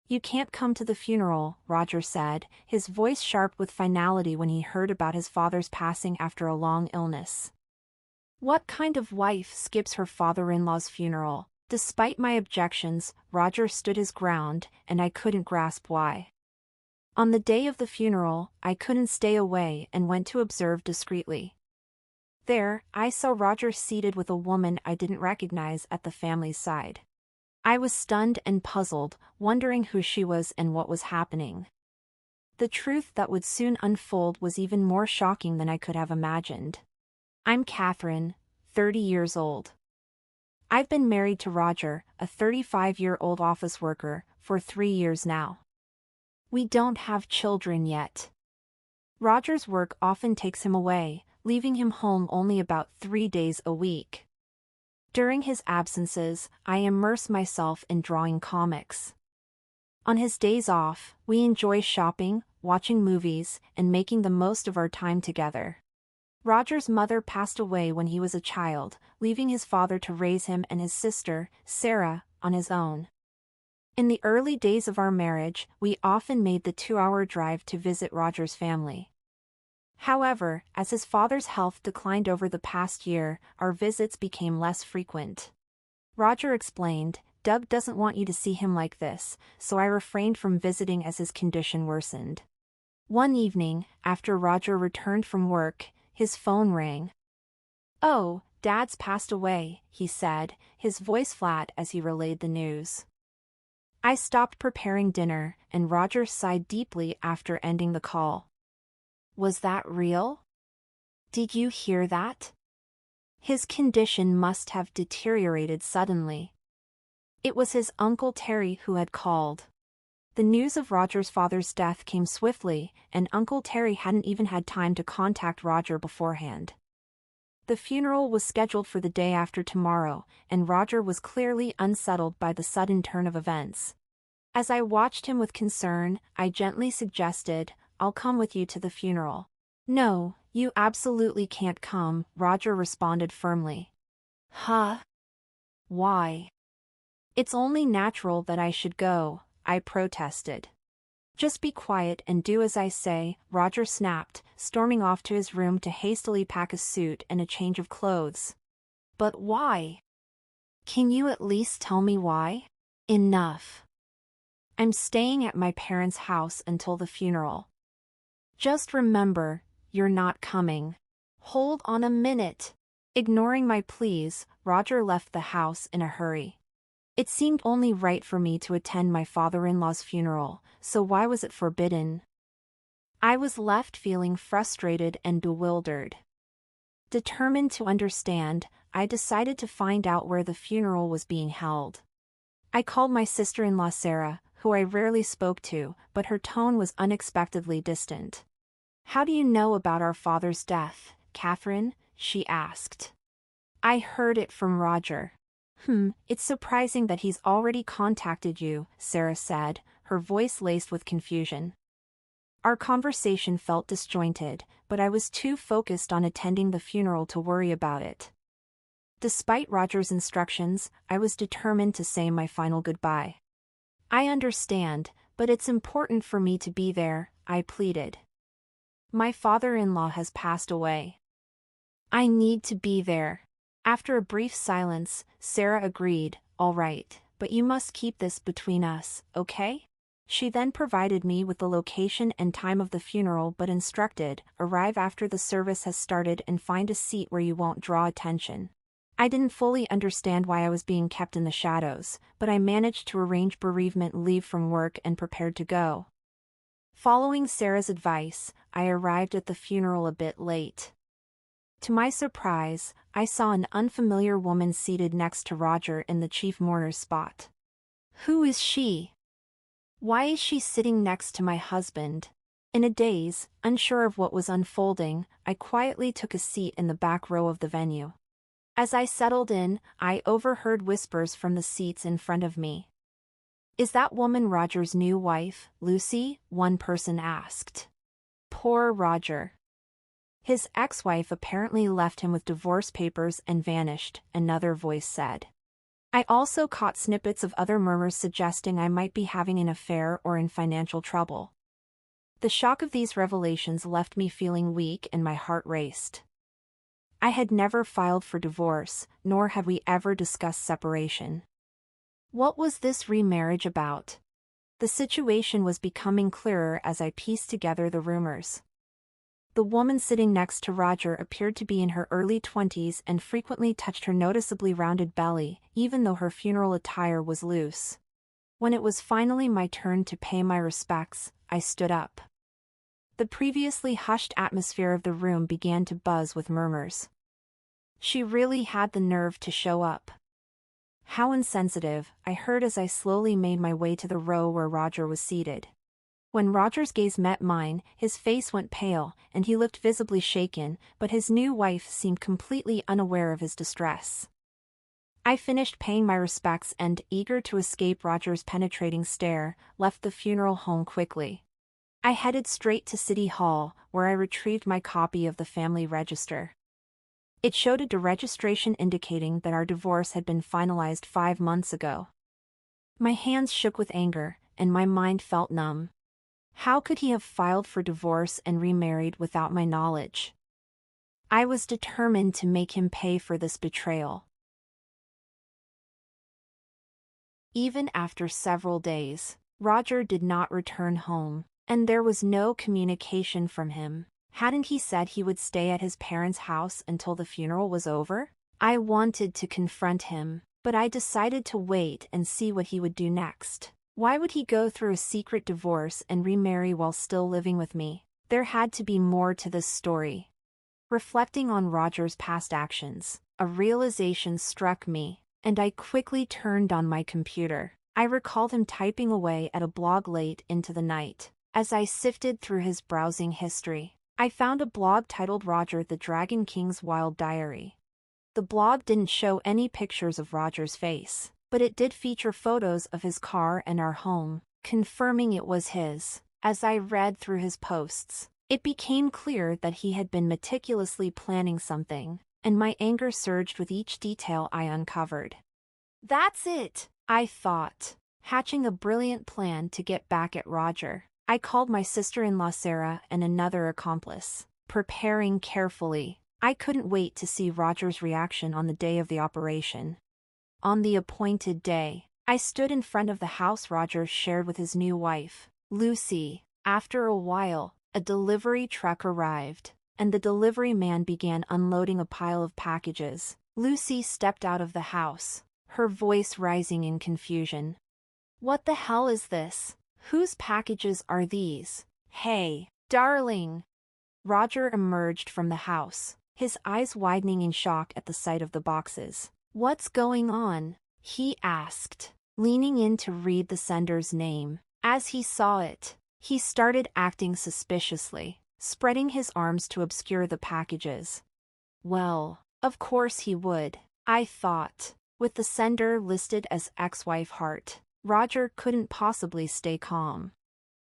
You can't come to the funeral, Roger said, his voice sharp with finality when he heard about his father's passing after a long illness. What kind of wife skips her father-in-law's funeral? Despite my objections, Roger stood his ground, and I couldn't grasp why. On the day of the funeral, I couldn't stay away and went to observe discreetly. There, I saw Roger seated with a woman I didn't recognize at the family's side. I was stunned and puzzled, wondering who she was and what was happening. The truth that would soon unfold was even more shocking than I could have imagined. I'm Catherine, 30 years old. I've been married to Roger, a 35-year-old office worker, for 3 years now. We don't have children yet. Roger's work often takes him away, leaving him home only about 3 days a week. During his absences, I immerse myself in drawing comics. On his days off, we enjoy shopping, watching movies, and making the most of our time together. Roger's mother passed away when he was a child, leaving his father to raise him and his sister, Sarah, on his own. In the early days of our marriage, we often made the 2-hour drive to visit Roger's family. However, as his father's health declined over the past year, our visits became less frequent. Roger explained, "Doug doesn't want you to see him like this, so I refrained from visiting as his condition worsened." One evening, after Roger returned from work, his phone rang. "Oh, Dad's passed away," he said, his voice flat as he relayed the news. I stopped preparing dinner, and Roger sighed deeply after ending the call. "Was that real? Did you hear that? His condition must have deteriorated suddenly." It was his Uncle Terry who had called. The news of Roger's father's death came swiftly, and Uncle Terry hadn't even had time to contact Roger beforehand. The funeral was scheduled for the day after tomorrow, and Roger was clearly unsettled by the sudden turn of events. As I watched him with concern, I gently suggested, "I'll come with you to the funeral." "No, you absolutely can't come," Roger responded firmly. "Huh? Why?" "It's only natural that I should go," I protested. "Just be quiet and do as I say," Roger snapped, storming off to his room to hastily pack a suit and a change of clothes. "But why? Can you at least tell me why?" "Enough. I'm staying at my parents' house until the funeral. Just remember, you're not coming." "Hold on a minute." Ignoring my pleas, Roger left the house in a hurry. It seemed only right for me to attend my father-in-law's funeral, so why was it forbidden? I was left feeling frustrated and bewildered. Determined to understand, I decided to find out where the funeral was being held. I called my sister-in-law Sarah, who I rarely spoke to, but her tone was unexpectedly distant. "How do you know about our father's death, Catherine?" she asked. "I heard it from Roger." It's surprising that he's already contacted you," Sarah said, her voice laced with confusion. Our conversation felt disjointed, but I was too focused on attending the funeral to worry about it. Despite Roger's instructions, I was determined to say my final goodbye. "I understand, but it's important for me to be there," I pleaded. "My father-in-law has passed away. I need to be there." After a brief silence, Sarah agreed, "All right, but you must keep this between us, okay?" She then provided me with the location and time of the funeral but instructed, "Arrive after the service has started and find a seat where you won't draw attention." I didn't fully understand why I was being kept in the shadows, but I managed to arrange bereavement leave from work and prepared to go. Following Sarah's advice, I arrived at the funeral a bit late. To my surprise, I saw an unfamiliar woman seated next to Roger in the chief mourner's spot. Who is she? Why is she sitting next to my husband? In a daze, unsure of what was unfolding, I quietly took a seat in the back row of the venue. As I settled in, I overheard whispers from the seats in front of me. "Is that woman Roger's new wife, Lucy?" one person asked. Poor Roger. His ex-wife apparently left him with divorce papers and vanished, another voice said. I also caught snippets of other murmurs suggesting I might be having an affair or in financial trouble. The shock of these revelations left me feeling weak and my heart raced. I had never filed for divorce, nor had we ever discussed separation. What was this remarriage about? The situation was becoming clearer as I pieced together the rumors. The woman sitting next to Roger appeared to be in her early 20s and frequently touched her noticeably rounded belly, even though her funeral attire was loose. When it was finally my turn to pay my respects, I stood up. The previously hushed atmosphere of the room began to buzz with murmurs. She really had the nerve to show up. How insensitive, I heard as I slowly made my way to the row where Roger was seated. When Roger's gaze met mine, his face went pale, and he looked visibly shaken, but his new wife seemed completely unaware of his distress. I finished paying my respects and, eager to escape Roger's penetrating stare, left the funeral home quickly. I headed straight to City Hall, where I retrieved my copy of the family register. It showed a deregistration indicating that our divorce had been finalized 5 months ago. My hands shook with anger, and my mind felt numb. How could he have filed for divorce and remarried without my knowledge? I was determined to make him pay for this betrayal. Even after several days, Roger did not return home, and there was no communication from him. Hadn't he said he would stay at his parents' house until the funeral was over? I wanted to confront him, but I decided to wait and see what he would do next. Why would he go through a secret divorce and remarry while still living with me? There had to be more to this story. Reflecting on Roger's past actions, a realization struck me, and I quickly turned on my computer. I recalled him typing away at a blog late into the night. As I sifted through his browsing history, I found a blog titled Roger the Dragon King's Wild Diary. The blog didn't show any pictures of Roger's face, but it did feature photos of his car and our home, confirming it was his. As I read through his posts, it became clear that he had been meticulously planning something, and my anger surged with each detail I uncovered. That's it, I thought, hatching a brilliant plan to get back at Roger. I called my sister-in-law Sarah and another accomplice, preparing carefully. I couldn't wait to see Roger's reaction on the day of the operation. On the appointed day, I stood in front of the house Roger shared with his new wife, Lucy. After a while, a delivery truck arrived, and the delivery man began unloading a pile of packages. Lucy stepped out of the house, her voice rising in confusion. "What the hell is this? Whose packages are these?" "Hey, darling!" Roger emerged from the house, his eyes widening in shock at the sight of the boxes. "What's going on?" he asked, leaning in to read the sender's name. As he saw it, he started acting suspiciously, spreading his arms to obscure the packages. Well, of course he would, I thought. With the sender listed as ex-wife Hart, Roger couldn't possibly stay calm.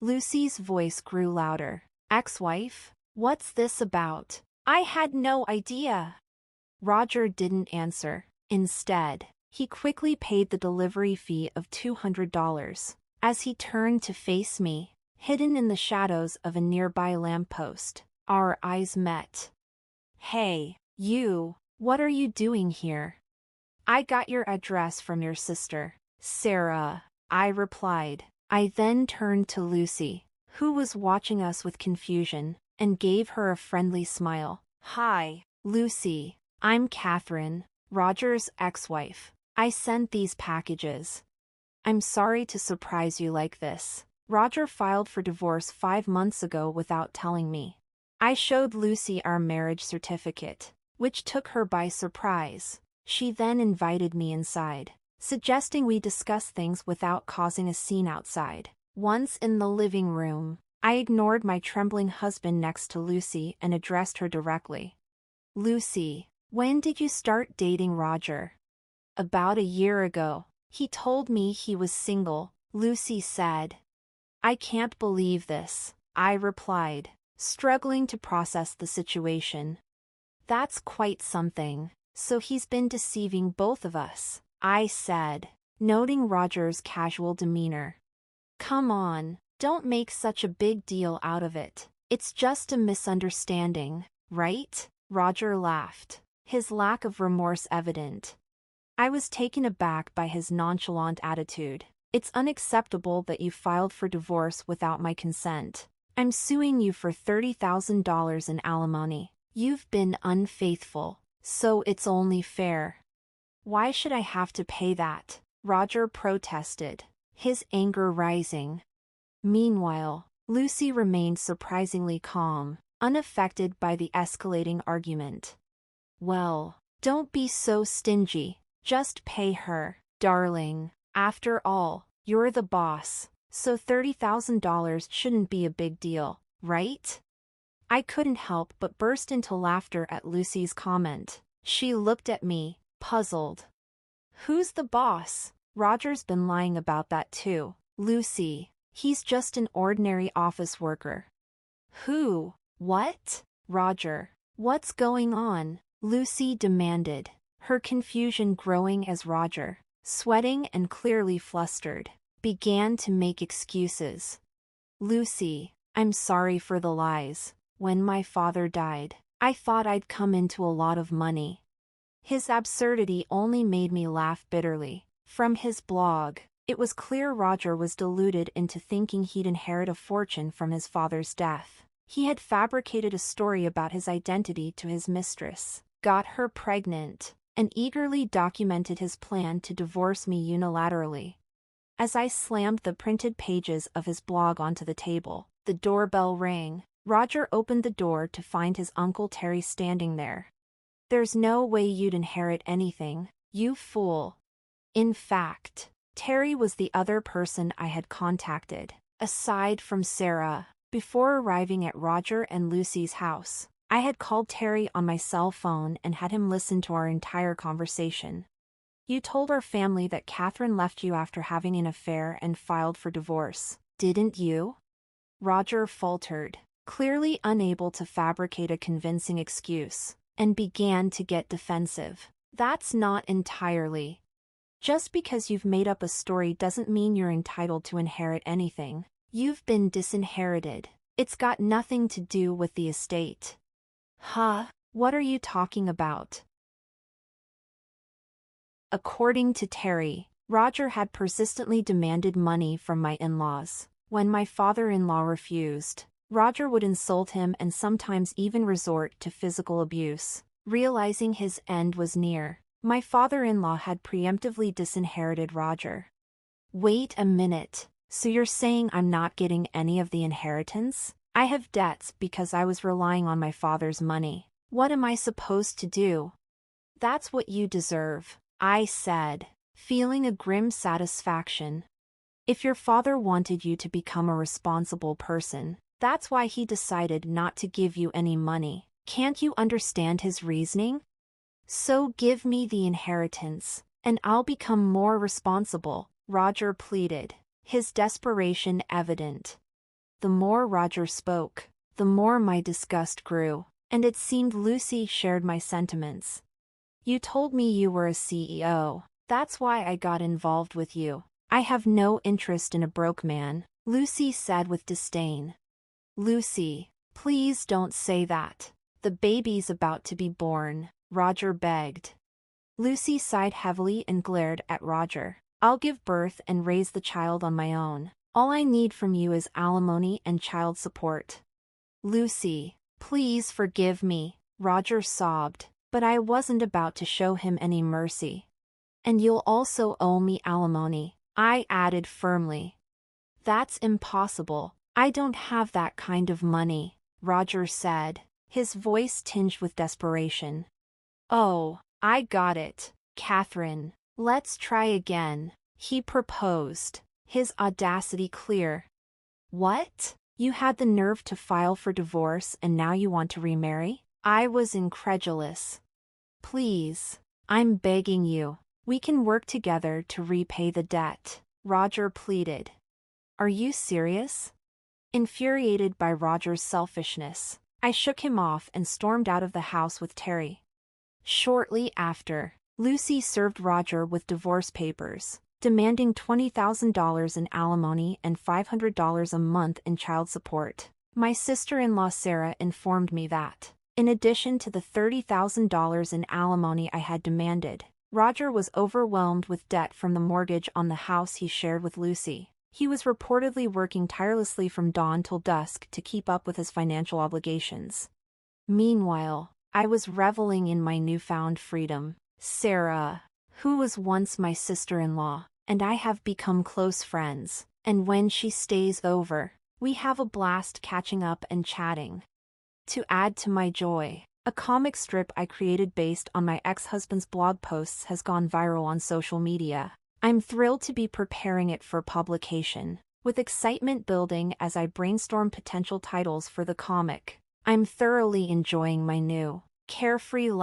Lucy's voice grew louder. "Ex-wife? What's this about? I had no idea." Roger didn't answer. Instead, he quickly paid the delivery fee of $200. As he turned to face me, hidden in the shadows of a nearby lamppost, our eyes met. "Hey, you, what are you doing here?" "I got your address from your sister, Sarah," I replied. I then turned to Lucy, who was watching us with confusion, and gave her a friendly smile. "Hi, Lucy. I'm Catherine, Roger's ex-wife. I sent these packages. I'm sorry to surprise you like this. Roger filed for divorce 5 months ago without telling me." I showed Lucy our marriage certificate, which took her by surprise. She then invited me inside, suggesting we discuss things without causing a scene outside. Once in the living room, I ignored my trembling husband next to Lucy and addressed her directly. "Lucy, when did you start dating Roger?" "About a year ago. He told me he was single," Lucy said. "I can't believe this," I replied, struggling to process the situation. "That's quite something. So he's been deceiving both of us," I said, noting Roger's casual demeanor. Come on, don't make such a big deal out of it. It's just a misunderstanding, right? Roger laughed, his lack of remorse evident. I was taken aback by his nonchalant attitude. It's unacceptable that you filed for divorce without my consent. I'm suing you for $30,000 in alimony. You've been unfaithful, so it's only fair. Why should I have to pay that? Roger protested, his anger rising. Meanwhile, Lucy remained surprisingly calm, unaffected by the escalating argument. Well, don't be so stingy. Just pay her, darling. After all, you're the boss, so $30,000 shouldn't be a big deal, right? I couldn't help but burst into laughter at Lucy's comment. She looked at me, puzzled. Who's the boss? Roger's been lying about that too, Lucy. He's just an ordinary office worker. Who? What? Roger. What's going on? Lucy demanded, her confusion growing as Roger, sweating and clearly flustered, began to make excuses. Lucy, I'm sorry for the lies. When my father died, I thought I'd come into a lot of money. His absurdity only made me laugh bitterly. From his blog, it was clear Roger was deluded into thinking he'd inherit a fortune from his father's death. He had fabricated a story about his identity to his mistress, got her pregnant, and eagerly documented his plan to divorce me unilaterally. As I slammed the printed pages of his blog onto the table, the doorbell rang. Roger opened the door to find his Uncle Terry standing there. There's no way you'd inherit anything, you fool. In fact, Terry was the other person I had contacted, aside from Sarah. Before arriving at Roger and Lucy's house, I had called Terry on my cell phone and had him listen to our entire conversation. You told our family that Catherine left you after having an affair and filed for divorce, didn't you? Roger faltered, clearly unable to fabricate a convincing excuse, and began to get defensive. That's not entirely. Just because you've made up a story doesn't mean you're entitled to inherit anything. You've been disinherited. It's got nothing to do with the estate. Huh? What are you talking about? According to Terry, Roger had persistently demanded money from my in-laws. When my father-in-law refused, Roger would insult him and sometimes even resort to physical abuse. Realizing his end was near, my father-in-law had preemptively disinherited Roger. Wait a minute. So you're saying I'm not getting any of the inheritance? I have debts because I was relying on my father's money. What am I supposed to do? That's what you deserve, I said, feeling a grim satisfaction. If your father wanted you to become a responsible person, that's why he decided not to give you any money. Can't you understand his reasoning? So give me the inheritance, and I'll become more responsible, Roger pleaded, his desperation evident. The more Roger spoke, the more my disgust grew, and it seemed Lucy shared my sentiments. You told me you were a CEO. That's why I got involved with you. I have no interest in a broke man, Lucy said with disdain. Lucy, please don't say that. The baby's about to be born, Roger begged. Lucy sighed heavily and glared at Roger. I'll give birth and raise the child on my own. All I need from you is alimony and child support. Lucy, please forgive me, Roger sobbed, but I wasn't about to show him any mercy. And you'll also owe me alimony, I added firmly. That's impossible. I don't have that kind of money, Roger said, his voice tinged with desperation. Oh, I got it, Catherine. Let's try again, he proposed, his audacity clear. What? You had the nerve to file for divorce and now you want to remarry? I was incredulous. Please, I'm begging you. We can work together to repay the debt, Roger pleaded. Are you serious? Infuriated by Roger's selfishness, I shook him off and stormed out of the house with Terry. Shortly after, Lucy served Roger with divorce papers, demanding $20,000 in alimony and $500 a month in child support. My sister-in-law Sarah informed me that, in addition to the $30,000 in alimony I had demanded, Roger was overwhelmed with debt from the mortgage on the house he shared with Lucy. He was reportedly working tirelessly from dawn till dusk to keep up with his financial obligations. Meanwhile, I was reveling in my newfound freedom. Sarah, who was once my sister-in-law, and I have become close friends, and when she stays over, we have a blast catching up and chatting. To add to my joy, a comic strip I created based on my ex-husband's blog posts has gone viral on social media. I'm thrilled to be preparing it for publication, with excitement building as I brainstorm potential titles for the comic. I'm thoroughly enjoying my new, carefree life.